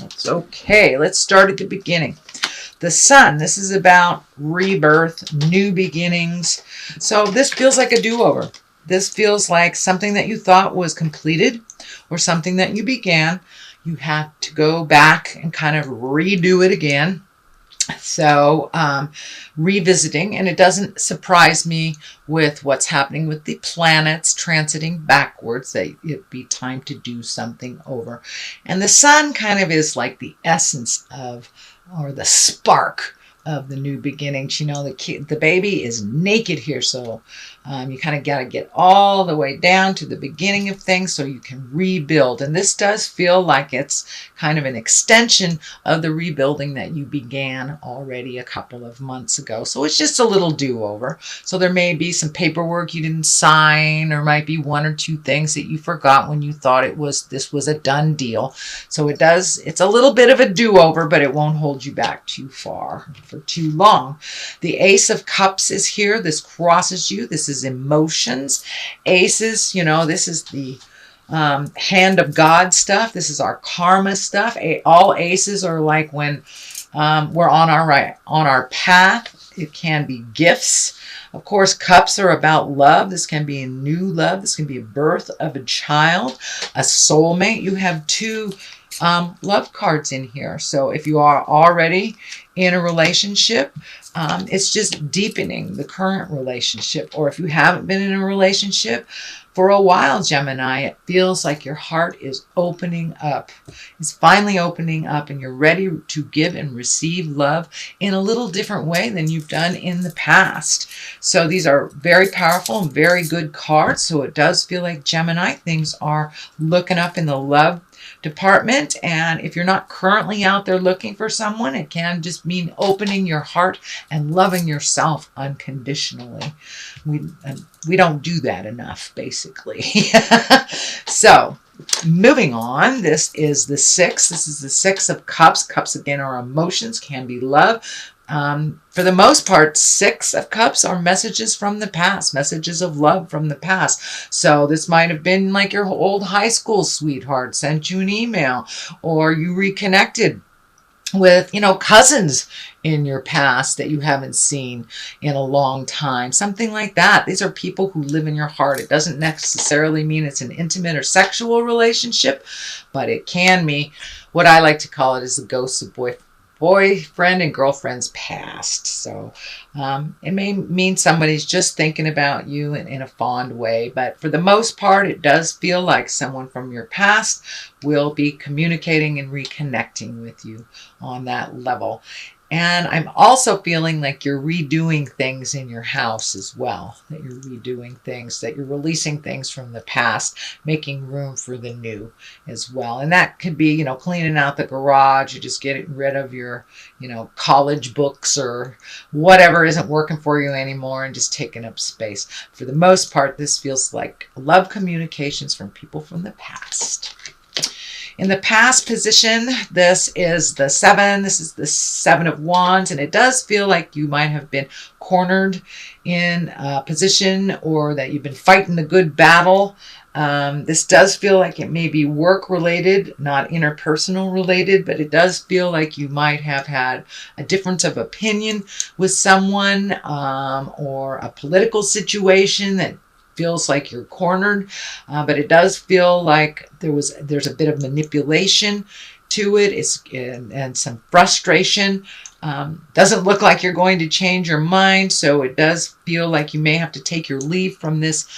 That's okay. Let's start at the beginning. The sun, this is about rebirth, new beginnings. So this feels like a do-over. This feels like something that you thought was completed or something that you began. You have to go back and kind of redo it again. So revisiting, and it doesn't surprise me with what's happening with the planets transiting backwards that it'd be time to do something over. And the sun kind of is like the essence of, or the spark of the new beginnings. You know, the baby is naked here, so you kind of got to get all the way down to the beginning of things so you can rebuild. And this does feel like it's kind of an extension of the rebuilding that you began already a couple of months ago. So it's just a little do-over. So there may be some paperwork you didn't sign, or might be one or two things that you forgot when you thought this was a done deal. So it's a little bit of a do-over, but it won't hold you back too far for too long. The Ace of Cups is here. This crosses you. This is emotions. Aces, you know, this is the hand of God stuff. This is our karma stuff. All aces are like when we're on our path. It can be gifts. Of course, cups are about love. This can be a new love. This can be a birth of a child, a soulmate. You have two love cards in here. So if you are already in a relationship, it's just deepening the current relationship. Or if you haven't been in a relationship for a while, Gemini, it feels like your heart is opening up. It's finally opening up, and you're ready to give and receive love in a little different way than you've done in the past. So these are very powerful and very good cards. So it does feel like, Gemini, things are looking up in the love department. And if you're not currently out there looking for someone, it can just mean opening your heart and loving yourself unconditionally. We don't do that enough, basically. So moving on, this is the Six. This is the Six of Cups. Cups, again, are emotions, can be love. For the most part, Six of Cups are messages from the past, messages of love from the past. So this might have been like your old high school sweetheart sent you an email, or you reconnected with, cousins in your past that you haven't seen in a long time. Something like that. These are people who live in your heart. It doesn't necessarily mean it's an intimate or sexual relationship, but it can be, what I like to call it, is the ghosts of boyfriend and girlfriend's past. So it may mean somebody's just thinking about you in a fond way, but for the most part, it does feel like someone from your past will be communicating and reconnecting with you on that level. And I'm also feeling like you're redoing things in your house as well, that you're redoing things, that you're releasing things from the past, making room for the new as well. And that could be, cleaning out the garage, or just getting rid of your, college books or whatever isn't working for you anymore and just taking up space. For the most part, this feels like love communications from people from the past. In the past position, this is the Seven. This is the Seven of Wands, and it does feel like you might have been cornered in a position, or that you've been fighting a good battle. This does feel like it may be work related, not interpersonal related, but it does feel like you might have had a difference of opinion with someone, or a political situation that feels like you're cornered, but it does feel like there's a bit of manipulation to it. And some frustration. Doesn't look like you're going to change your mind, so it does feel like you may have to take your leave from this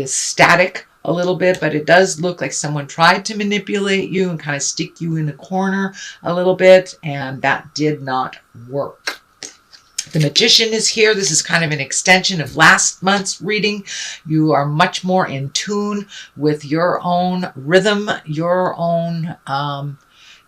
static a little bit, but it does look like someone tried to manipulate you and kind of stick you in the corner a little bit, and that did not work. The Magician is here. This is kind of an extension of last month's reading. You are much more in tune with your own rhythm, your own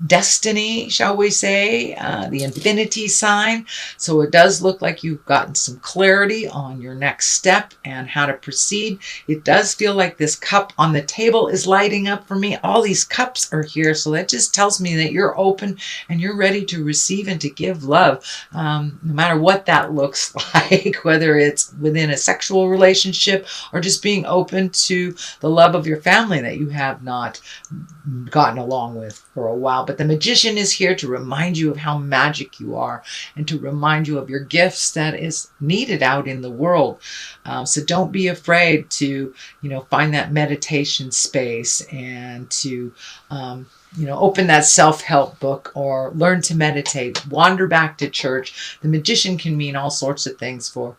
destiny, shall we say, the infinity sign. So it does look like you've gotten some clarity on your next step and how to proceed. It does feel like this cup on the table is lighting up for me. All these cups are here, so that just tells me that you're open and you're ready to receive and to give love, no matter what that looks like, whether it's within a sexual relationship or just being open to the love of your family that you have not gotten along with for a while. But the Magician is here to remind you of how magic you are and to remind you of your gifts that is needed out in the world. So don't be afraid to, find that meditation space and to, open that self-help book or learn to meditate, wander back to church. The Magician can mean all sorts of things for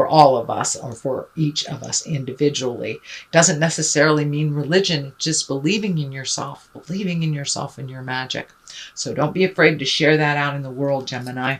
all of us or for each of us individually. It doesn't necessarily mean religion. It's just believing in yourself and your magic. So don't be afraid to share that out in the world, Gemini.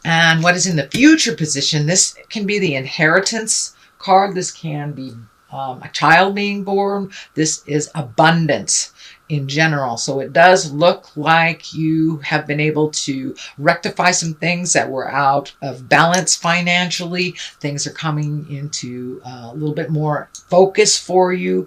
And what is in the future position? This can be the inheritance card. This can be a child being born. This is abundance in general. So it does look like you have been able to rectify some things that were out of balance financially. Things are coming into a little bit more focus for you.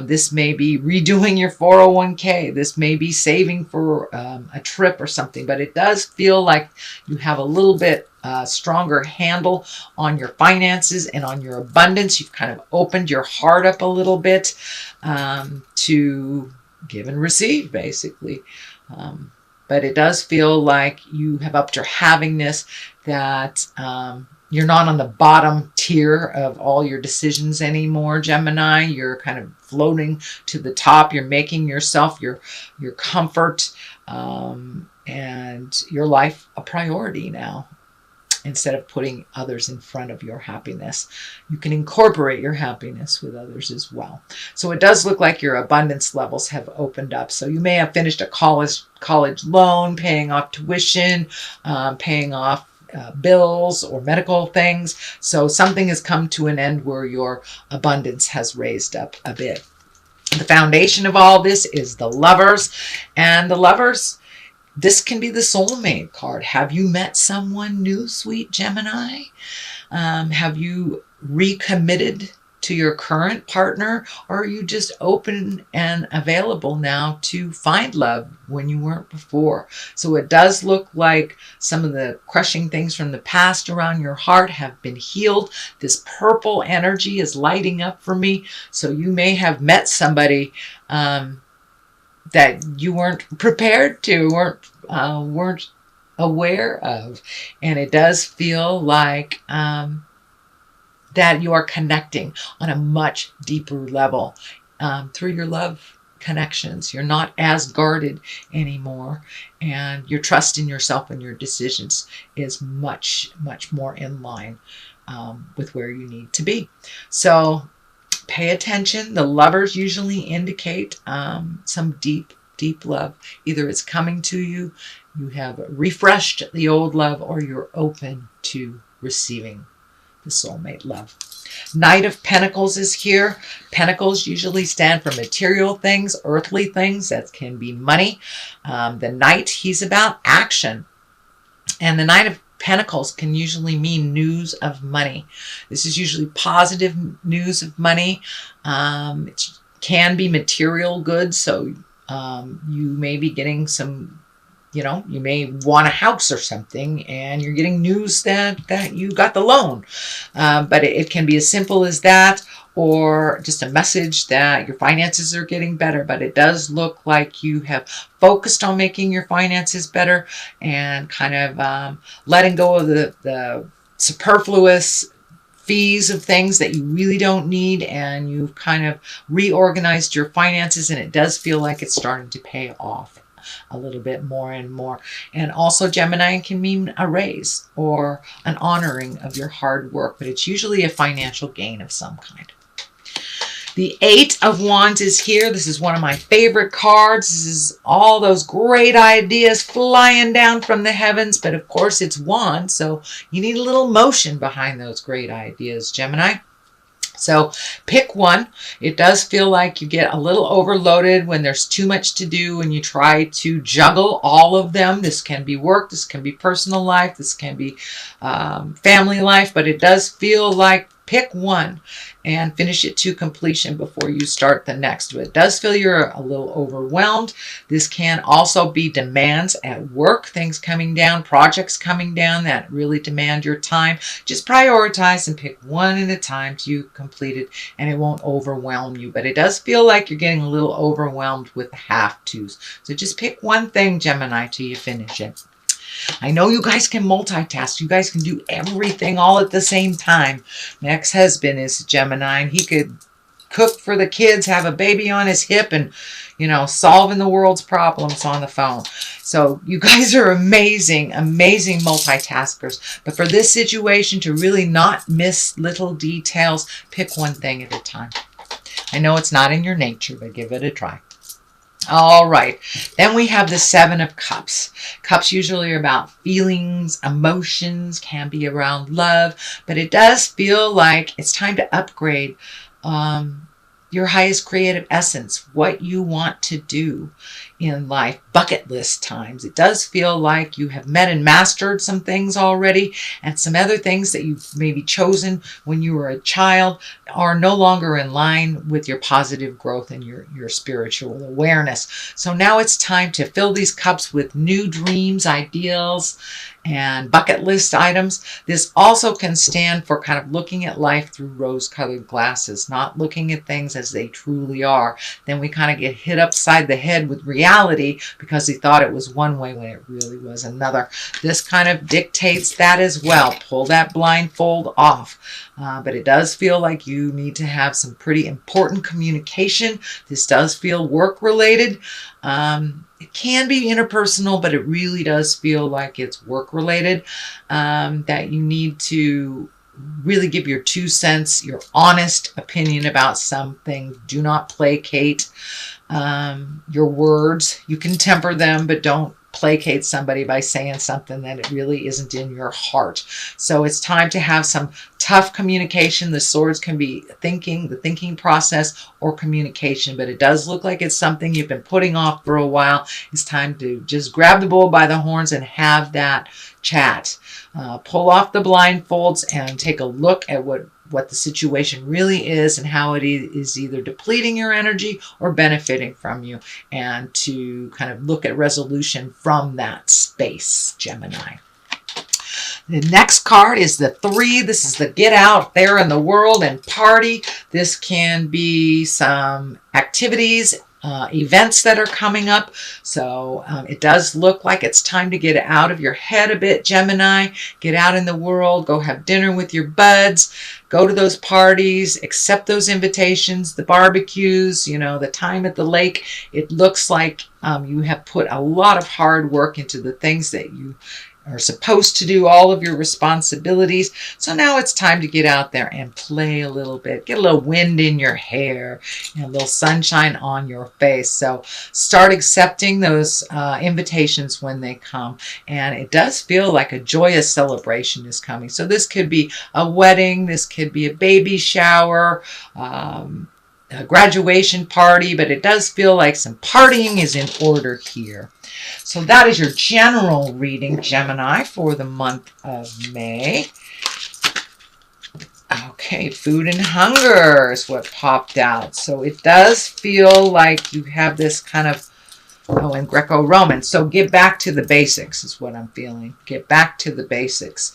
This may be redoing your 401k. This may be saving for a trip or something, but it does feel like you have a little bit stronger handle on your finances and on your abundance. You've kind of opened your heart up a little bit to give and receive, basically. But it does feel like you have upped your havingness, that you're not on the bottom tier of all your decisions anymore, Gemini. You're kind of floating to the top. You're making yourself, your comfort, and your life a priority now. Instead of putting others in front of your happiness, you can incorporate your happiness with others as well. So it does look like your abundance levels have opened up. So you may have finished a college loan, paying off tuition, paying off bills or medical things. So something has come to an end where your abundance has raised up a bit. The foundation of all this is the Lovers, and the Lovers, this can be the soulmate card. Have you met someone new, sweet Gemini? Have you recommitted to your current partner, or are you just open and available now to find love when you weren't before? So it does look like some of the crushing things from the past around your heart have been healed. This purple energy is lighting up for me. So you may have met somebody that you weren't prepared to, weren't aware of. And it does feel like that you are connecting on a much deeper level through your love connections. You're not as guarded anymore, and your trust in yourself and your decisions is much, much more in line with where you need to be. So pay attention. The Lovers usually indicate some deep, deep love. Either it's coming to you, you have refreshed the old love, or you're open to receiving the soulmate love. Knight of Pentacles is here. Pentacles usually stand for material things, earthly things. That can be money. The Knight, he's about action. And the Knight of Pentacles can usually mean news of money. This is usually positive news of money. It can be material goods. So you may be getting some, you may want a house or something, and you're getting news that you got the loan. But it can be as simple as that, or just a message that your finances are getting better. But it does look like you have focused on making your finances better and kind of letting go of the superfluous fees of things that you really don't need, and you've kind of reorganized your finances, and it does feel like it's starting to pay off a little bit more and more. And also, Gemini can mean a raise or an honoring of your hard work, but it's usually a financial gain of some kind. The Eight of Wands is here. This is one of my favorite cards. This is all those great ideas flying down from the heavens, but of course it's wands, so you need a little motion behind those great ideas, Gemini. So pick one. It does feel like you get a little overloaded when there's too much to do and you try to juggle all of them. This can be work, this can be personal life, this can be family life, but it does feel like pick one and finish it to completion before you start the next. But it does feel you're a little overwhelmed. This can also be demands at work, things coming down, projects coming down that really demand your time. Just prioritize and pick one at a time till you complete it, and it won't overwhelm you. But it does feel like you're getting a little overwhelmed with the have-tos. So just pick one thing, Gemini, till you finish it. I know you guys can multitask. You guys can do everything all at the same time. My ex-husband is a Gemini, and he could cook for the kids, have a baby on his hip, and, you know, solving the world's problems on the phone. So you guys are amazing, amazing multitaskers. But for this situation, to really not miss little details, pick one thing at a time. I know it's not in your nature, but give it a try. All right, then we have the Seven of Cups. Cups usually are about feelings, emotions, can be around love, but it does feel like it's time to upgrade your highest creative essence, what you want to do in life, bucket list times. It does feel like you have met and mastered some things already, and some other things that you've maybe chosen when you were a child are no longer in line with your positive growth and your spiritual awareness. So now it's time to fill these cups with new dreams, ideals, and bucket list items. This also can stand for kind of looking at life through rose-colored glasses, not looking at things as they truly are. Then we kind of get hit upside the head with reality because we thought it was one way when it really was another. This kind of dictates that as well. Pull that blindfold off. But it does feel like you need to have some pretty important communication. This does feel work-related. It can be interpersonal, but it really does feel like it's work-related, that you need to really give your 2 cents, your honest opinion about something. Do not placate your words. You can temper them, but don't placate somebody by saying something that it really isn't in your heart. So it's time to have some tough communication. The swords can be thinking, the thinking process, or communication, but it does look like it's something you've been putting off for a while. It's time to just grab the bull by the horns and have that chat. Pull off the blindfolds and take a look at what the situation really is and how it is either depleting your energy or benefiting from you, and to kind of look at resolution from that space, Gemini. The next card is the 3. This is the get out there in the world and party. This can be some activities, events that are coming up. So it does look like it's time to get out of your head a bit, Gemini. Get out in the world, go have dinner with your buds, go to those parties, accept those invitations, the barbecues, you know, the time at the lake. It looks like you have put a lot of hard work into the things that you are supposed to do, all of your responsibilities. So now it's time to get out there and play a little bit, get a little wind in your hair and a little sunshine on your face. So start accepting those invitations when they come. And it does feel like a joyous celebration is coming. So this could be a wedding, this could be a baby shower, a graduation party, but it does feel like some partying is in order here. So that is your general reading, Gemini, for the month of May. Okay, food and hunger is what popped out. So it does feel like you have this kind of, in Greco-Roman. So get back to the basics is what I'm feeling. Get back to the basics.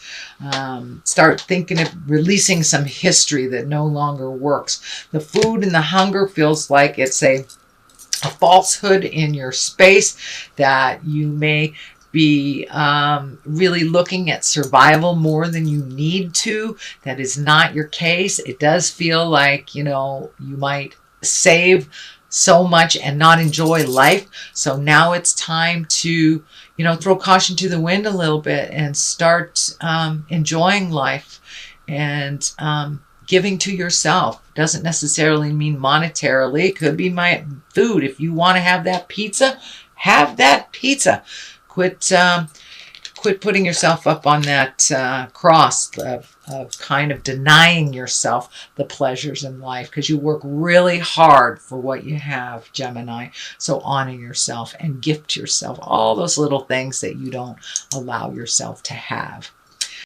Start thinking of releasing some history that no longer works. The food and the hunger feels like it's a falsehood in your space, that you may be really looking at survival more than you need to. That is not your case. It does feel like, you know, you might save so much and not enjoy life. So now it's time to, you know, throw caution to the wind a little bit and start enjoying life and giving to yourself. Doesn't necessarily mean monetarily. It could be my food. If you want to have that pizza, have that pizza. Quit putting yourself up on that cross of kind of denying yourself the pleasures in life, because you work really hard for what you have, Gemini. So honor yourself and gift yourself all those little things that you don't allow yourself to have.